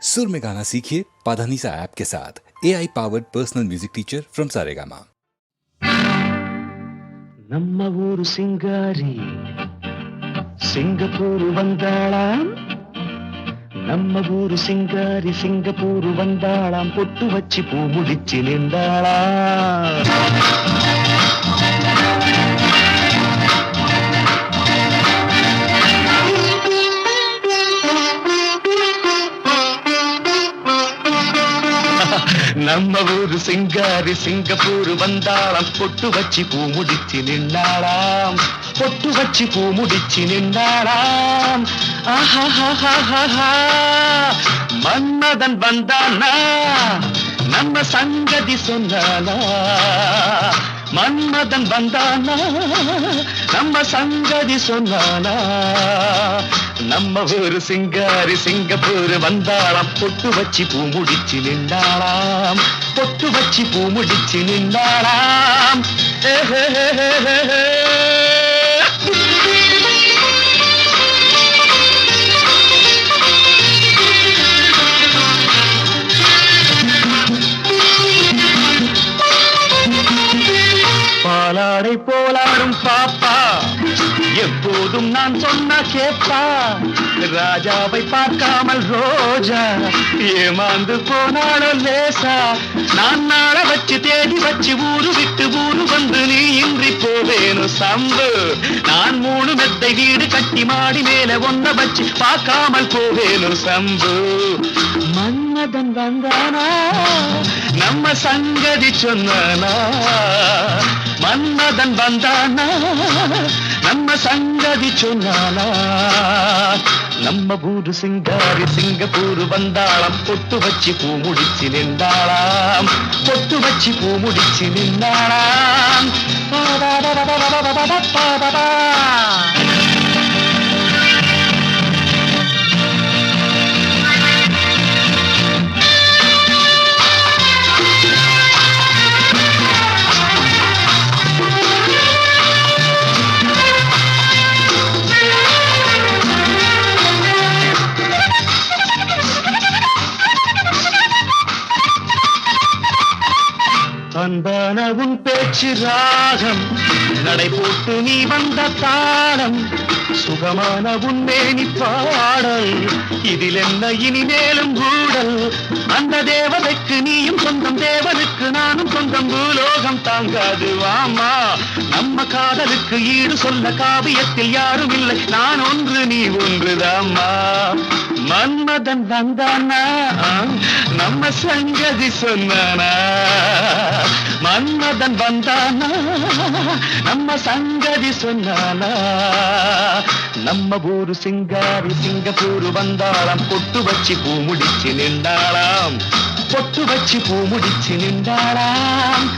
सुर में गाना सीखिए पाधानीसा ऐप के साथ। AI powered personal music teacher from Saregama. ನಮ್ಮ ಊರು ಸಿಂಗಾರಿ ಸಿಂಗಪೂರು ಬಂದಾಳಾಂ நம்ம ஊரு சிங்காரி சிங்கப்பூரு வந்தாளாம் பொட்டு வச்சு பூ முடிச்சு நின்றாளாம் நம்ம ஊரு சிங்காரி சிங்கப்பூரு வந்தாளாம் பொட்டு வச்சு பூ முடிச்சு நின்றாளாம் பொட்டு வச்சு பூ முடிச்சு நின்றாளாம் ஆஹா மன்மதன் வந்தானா நம்ம சங்கதி சொன்னானா மன்மதன் வந்தானா நம்ம சங்கதி சொன்னானா நம்ம ஊரு சிங்காரி சிங்கப்பூர் வந்தாளாம் பொட்டு வச்சு பூ முடிச்சு நின்றாளாம் பொட்டு வச்சு பூ முடிச்சு நின்றாளாம் பாலாடை போலாடும் பாப்பா எப்போதும் நான் சொன்ன கேப்பா ராஜாவை பார்க்காமல் ரோஜா ஏமாந்து போனாலும் லேசா நான் நாள வச்சு தேடி வச்சு ஊரு விட்டு ஊரு வந்து நீ இன்றி போவேணும் சம்பு நான் 3 மெத்தை வீடு கட்டி மாடி மேல ஒன்ன வச்சு பார்க்காமல் போவேணும் சம்பு மன்மதன் வந்தானா நம்ம சங்கதி சொன்னானா மன்மதன் வந்தானா நம்ம சங்கதி சொன்னானா நம்ம ஊரு சிங்காரி சிங்கப்பூர் வந்தாளாம் பொட்டு வச்சு பூ முடிச்சு நின்றாளாம் பொட்டு வச்சு பூ முடிச்சு நின்றாளாம் அன்பான உன் பேச்சு ராகம் நடை போட்டு நீ வந்த தாளம் சுகமான உன் மேனி பாடல் இதில் என்ன இனிமேலும் கூடல் அந்த தேவதைக்கு நீயும் சொந்தம் தேவனுக்கு நானும் சொந்தம் பூலோகம் தாங்காது வாமா நம்ம காதலுக்கு ஈடு சொல்ல காவியத்தில் யாரும் இல்லை நான் ஒன்று நீ ஒன்றுதாம்மா மன்மதன் வந்தானா நம்ம சங்கதி சொன்னானா மன்மதன் வந்தானா நம்ம சங்கதி சொன்னானா நம்ம ஊரு சிங்காரி சிங்கப்பூர் வந்தாளாம் பொட்டு வச்சு பூ முடிச்சு நின்றாளாம் பொட்டு வச்சு பூ முடிச்சு நின்றாளாம்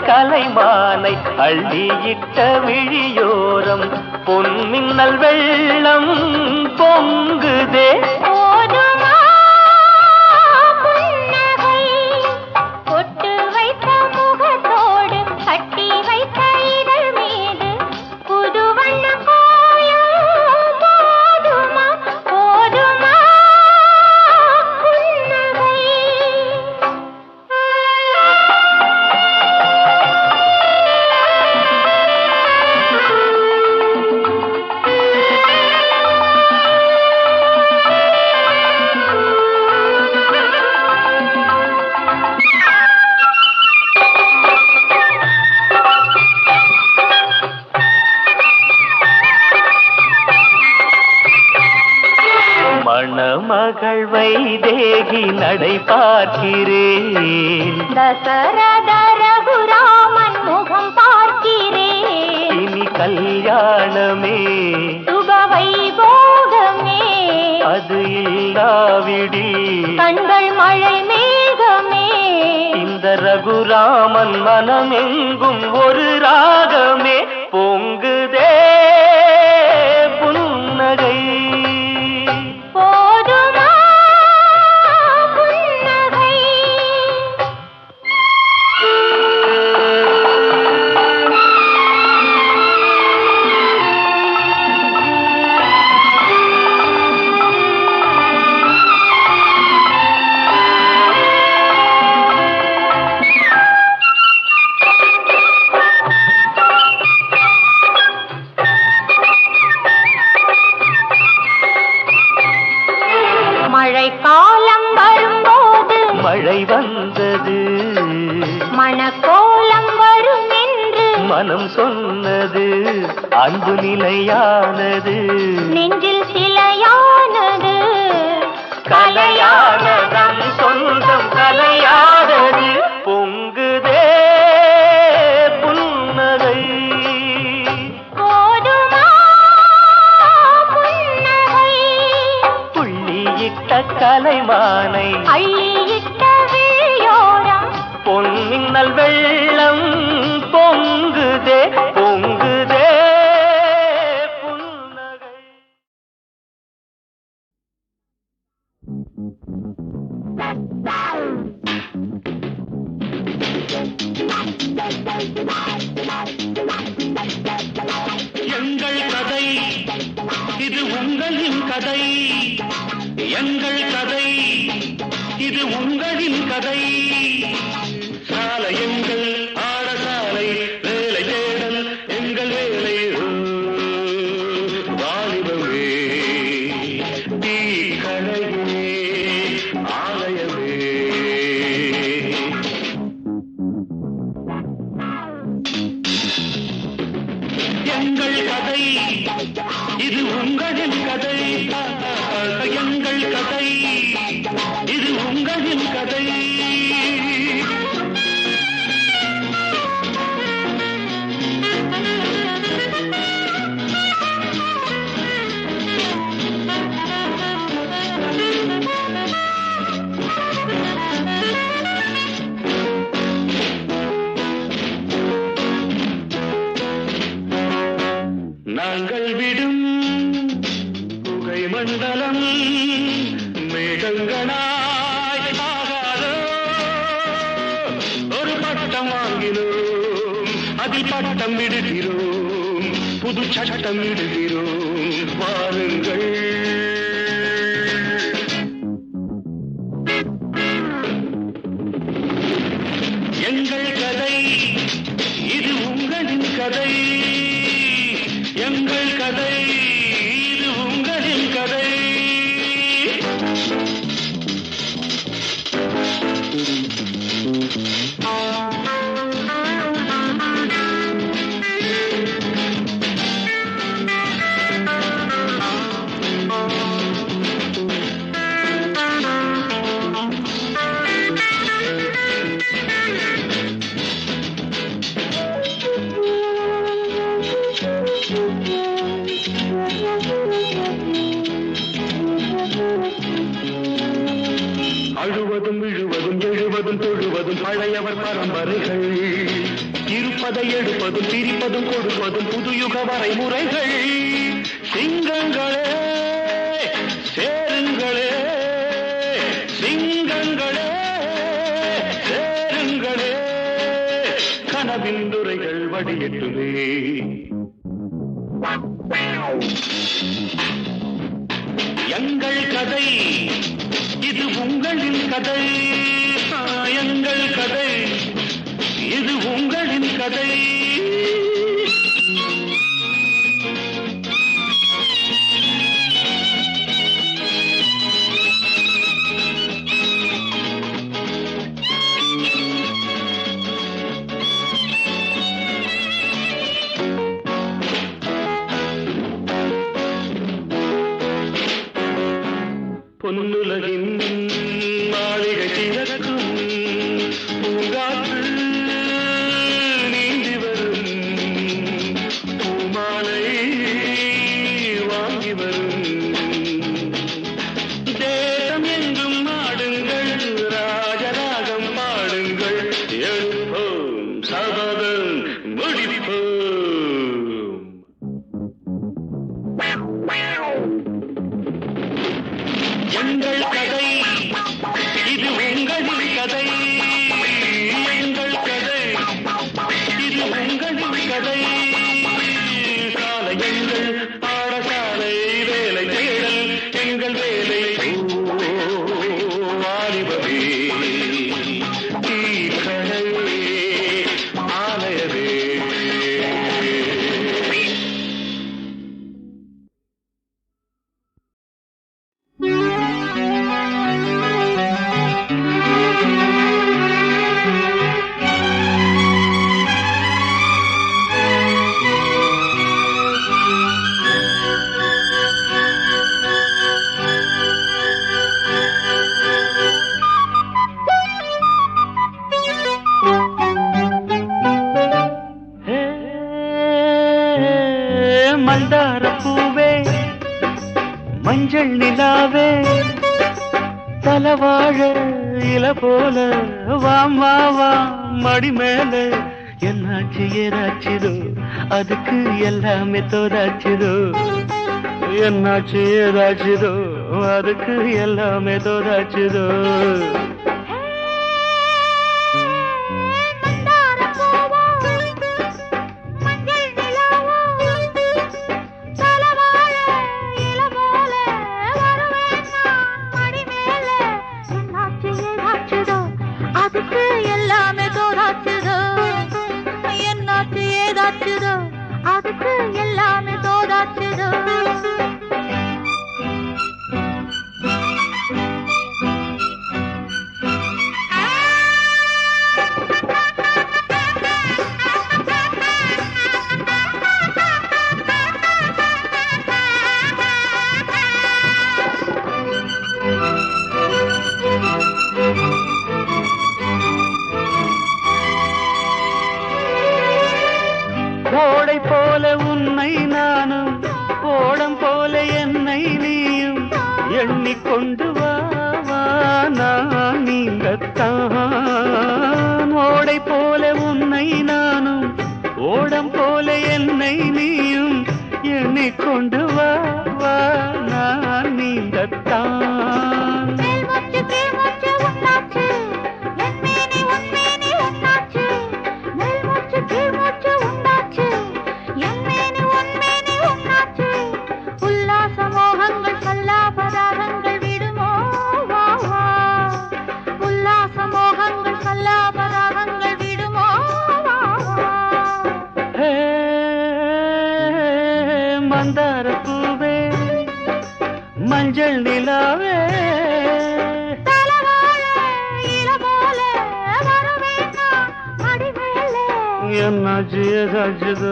கலைமானை அள்ளியிட்ட விழியோரம் பொன்மின்னல் வெள்ளம் பொங்குதே வைதேகி நடை பார்க்கிறேன். தசரத ரகுராமன் முகம் பார்க்கிறேன். இனி கல்யாணமே சுப வைபோகமே அது இல்லாவிடில் கண்கள் மழை மேகமே. இந்த ரகுராமன் மனமெங்கும் ஒரு ராகமே பொங்குதே புன்னகை. போதுமா புன்னகை? மழைக்காலம் வரும்போது மழை வந்தது மணக்கோலம் வரும் என்று மனம் சொன்னது. அன்பு நிலையானது நெஞ்சில் சிலையானது. கலையானதம் சொந்தம் கலையானது பொங்குதே புன்னகை. போதுமா புன்னகை? புள்ளியிட்ட கலைமானை அள்ளியிட்ட விழியோரம் பொன்மின்னல் வெள்ளம் பொங்குதே பொங்குதே புன்னகை. எங்கள் கதை இது உங்களின் கதை. எங்கள் கதை இது உங்களின் கதை. சாலை எங்கள் ஆடசாலை வேலை தேடல் எங்கள் வேலை. வாலிபமே தீ கடையே ஆலயமே. எங்கள் கதை இது உங்களின் கதை. எங்கள் கதை இது உங்களின் கதை. நாங்கள் விடும் புகை மண்டலம் மேகங்களாய் ஆகாதோ. ஒரு பட்டம் வாங்கினோம் அதில் பட்டம் விடுகிறோம். புது சட்டம் விடுகிறோம் வாருங்கள். எங்கள் கதை இது உங்களின் கதை. எங்கள் கதை இது உங்களின் கதை. அழுவதும் விழுவதும் எழுவதும் தொழுவதும் பழையவர் பரம்பரைகள். இருப்பதை எடுப்பதும் பிரிப்பதும் கொடுப்பதும் புதுயுக வரைமுறைகள். சிங்கங்களே சேருங்களே சிங்கங்களே சேருங்களே கனவின் துறைகள் வடியட்டுமே. எங்கள் கதை இது உங்களின் கதை. எங்கள் கதை இது உங்களின் கதை. பொன்னுலகின் மந்தார பூவே மஞ்சள் நிலாவே தலவாழ இல போல வாமா வா மடி மேல என்னாச்சு ஏதாச்சுதோ அதுக்கு எல்லாமே தோதாச்சுதோ என்னாச்சு ஏதாச்சுதோ அதுக்கு எல்லாமே தோதாச்சுதோ அதுக்கு எல்லாமே தோதாச்சுதோ ஓடை போல உன்னை நானும் ஓடம் போல என்னை நீயும் எண்ணிக்கொண்டு வா நான் நீங்கத்தான் ஓடை போல உன்னை நானும் ஓடம் போல என்னை நீயும் எண்ணிக்கொண்டு வா நான் நீங்கத்தான் மந்தார பூவே மஞ்சள் நிலாவே என்னாச்சு ஏதாச்சுதோ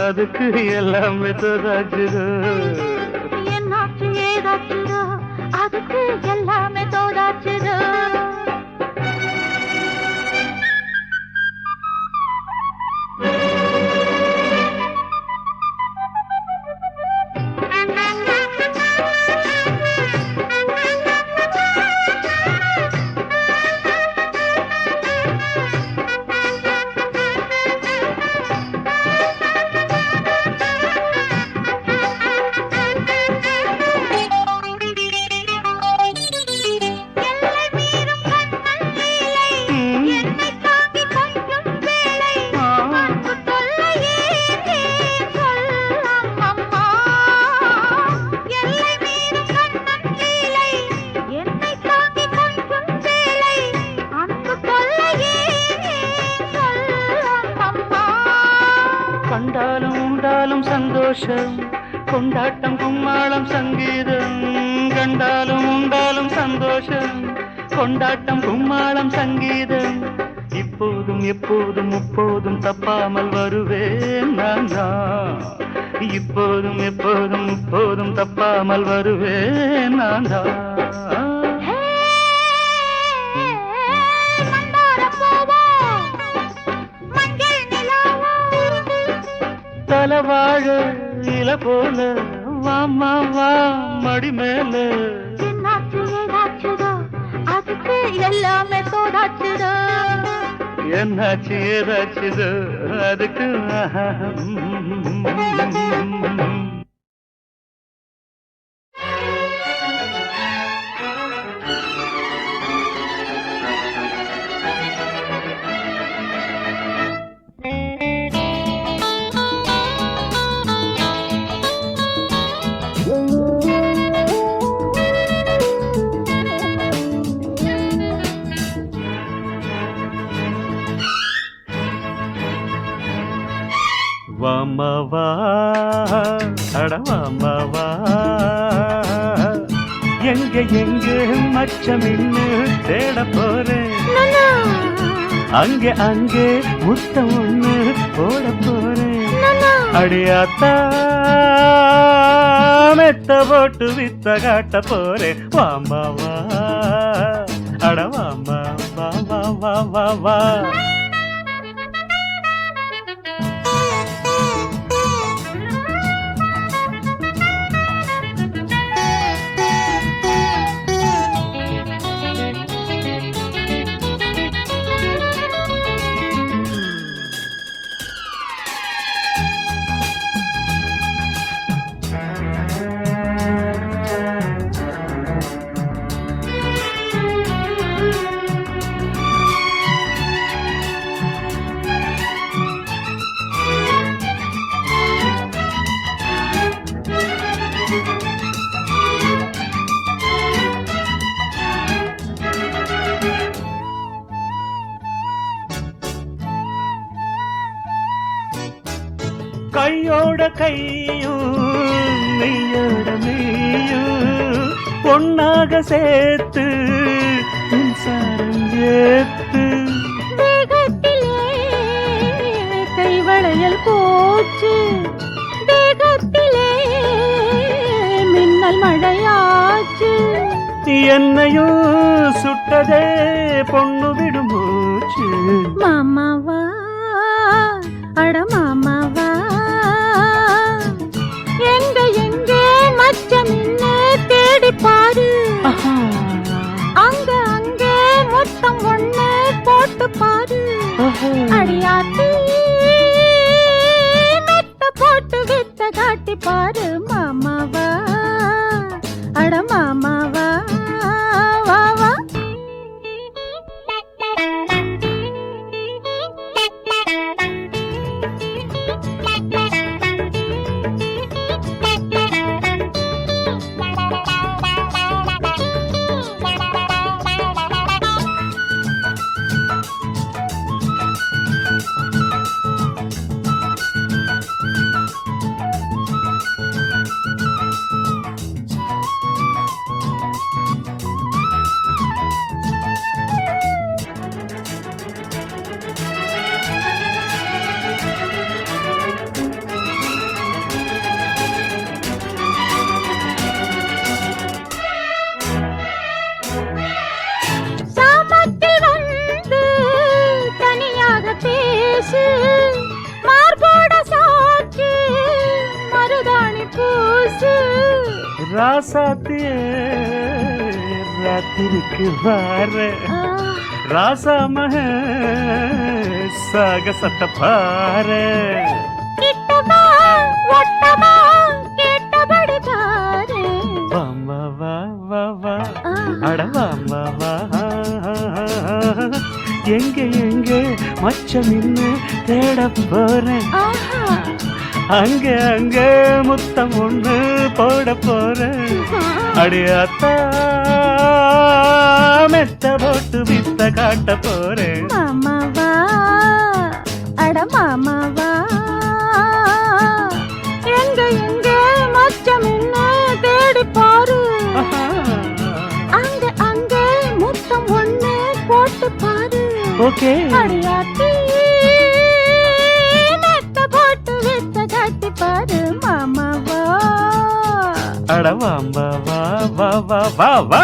அதுக்கு எல்லாமே தோதாச்சுதோ என்னாச்சு ஏதாச்சுதோ அதுக்கு எல்லாமே தோதாச்சுதோ கண்டாலும் உண்டாலும் சந்தோஷம் கொண்டாட்டம் கும்மாளம் சங்கீதம் கண்டாலும் உண்டாலும் சந்தோஷம் கொண்டாட்டம் கும்மாளம் சங்கீதம் இப்போதும் எப்போதும் முப்போதும் தப்பாமல் வருவேன் நான் தான் இப்போதும் எப்போதும் முப்போதும் தப்பாமல் வருவேன் நான் தான் தலவாழ இல போல வாமா வா மடி மேல என்னாச்சு ஏதாச்சுதோ அதுக்கு எல்லாமே தோதாச்சுதோ என்னாச்சு ஏதாச்சுதோ அதுக்கு வாமவா அடவாமவா எங்க எங்க மச்சமின்னு தேட போறேன் அங்கே அங்கே முத்தம் ஒண்ணு போட போறேன் அடியாத்தா மெத்த போட்டு வித்த காட்ட போறேன் வாமவா அடவாமா வா வா வா வா வா கையோட கையும் மெய்யோட மெய்யும் பொன்னாக சேர்த்து மின்சாரம் ஏத்து தேகத்திலே கைவளையல் போச்சு தேகத்திலே மின்னல் மழையாச்சு என்னையும் சுட்டதே பொண்ணு விடும் மூச்சு மாமாவா அட மாமாவா எங்க எங்கே மச்சம் என்ன தேடி பாரு அங்க அங்கே மொத்தம் ஒண்ணு போட்டு பாரு அடியாத்தி மெத்த போட்டு வித்த காட்டி பாரு மாமாவா அட மாமாவா வா வா சாமத்தில் வந்து தனியாக பேசு மார்போட சாட்சி மருதாணி பூசு ராசாத்தியே ராத்திரிக்கு வார ராசா மக சாகசத்த பாரு கிட்டமா ஒட்டமா கேட்டபடி பாரு வாமா வா வா வா அட வாமா வா எங்க எங்க மச்சம் நின்னு தேட போறேன் ஆஹா அங்க அங்க முத்தம் ஒண்ணு போட போறேன் அடியாத்தா மெத்த போட்டு வித்த காட்ட போறேன் மாமாவா அட மாமாவா எங்க எங்க மச்சம் என்ன தேடி பாரு அங்க அங்க முத்தம் ஒண்ணு போட்டு பாரு ஓகே அடியாத்தி மெத்த போட்டு வித்த காட்டி பாரு மாமாவா அட வாமா வா வா வா வா வா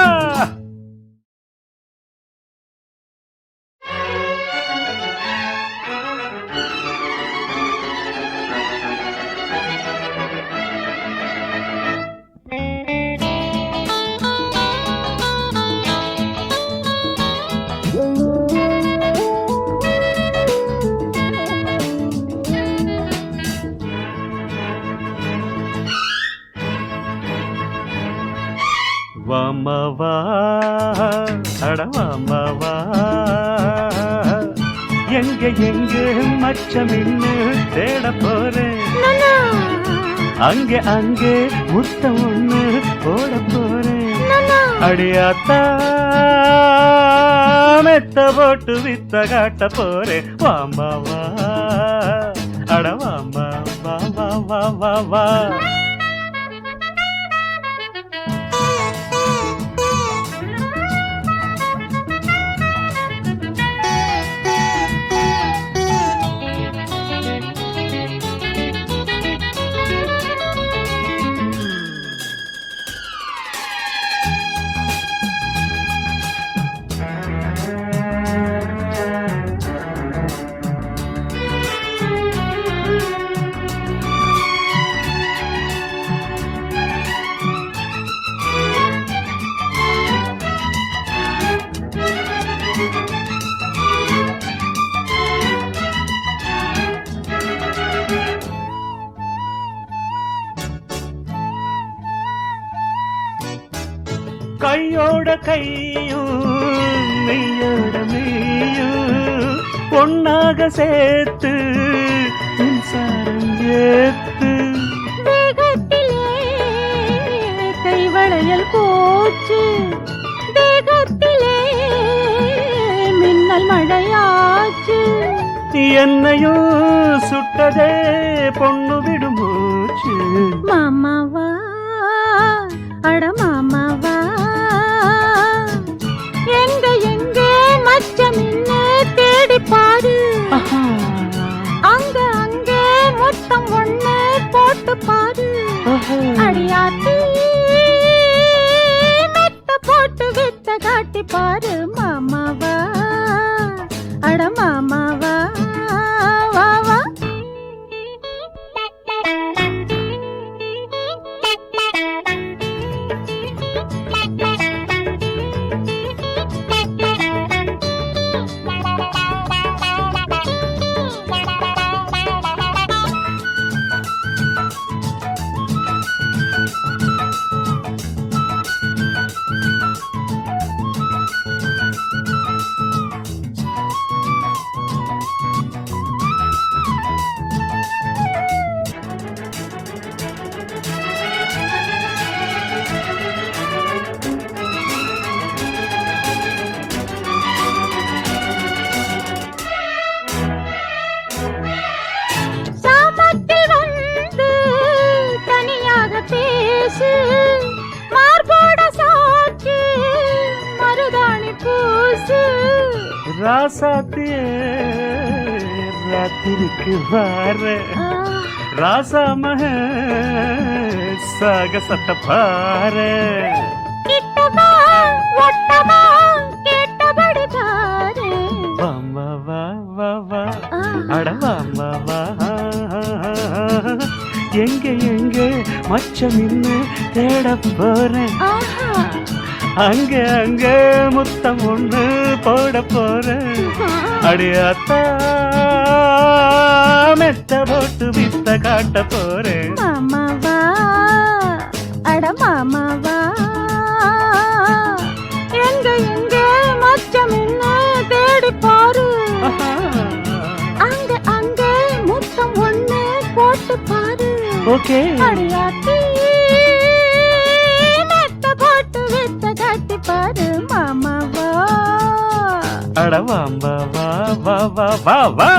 வாமவா அட வாமவா எங்க எங்க மச்சம் இன்னு தேட போறேன் நானா அங்கே அங்கே முத்தம் ஒண்ணு போட போறேன் நானா அடியாத்தா மெத்த போட்டு வித்த காட்ட போறேன் வாமவா அட வாமா வா வா வா வா வா கையோட கையும் மெய்யோட மெய்யும் பொன்னாக சேர்த்து மின்சாரம் ஏத்து தேகத்திலே கைவளையல் போச்சு தேகத்திலே மின்னல் மழையாச்சு என்னையும் சுட்டதே பொண்ணு விடும் மூச்சு. மாமாவா அட மாமாவா எங்க எங்க மச்சம் என்ன தேடி பாரு. அங்க அங்க மொத்தம் ஒண்ணு போட்டு பாரு. அடியாத்தி மெத்த போட்டு வித்த காட்டி பாரு. மாமாவா அட மாமாவா வா வா. சாமத்தில் வந்து தனியாக பேசு. மார்போட சாட்சி மருதாணி பூசு. ராசாத்தியே ராத்திரிக்கு வார ராசா மக சாகசத்தை பாரு. கிட்டவா ஒட்டவா கேட்டபடி தாரு. வாமா வா வா வா அட வாமா வா. எங்க எங்க மச்சம் நின்னு தேட போறேன். அங்க அங்க முத்தம் ஒண்ணு போட போறேன். அடியாத்தா மெத்த போட்டு வித்த காட்ட போறேன். மாமாவா அட மாமாவா எங்க எங்க மச்சம் என்ன தேடி பாரு. அங்க அங்க முத்தம் ஒண்ணு போட்டு பாரு. ஓகே அடியாத்தி மெத்த போட்டு வித்த காட்டி பாரு. மாமாவா அட வாம்பா வா வா வா வா வா.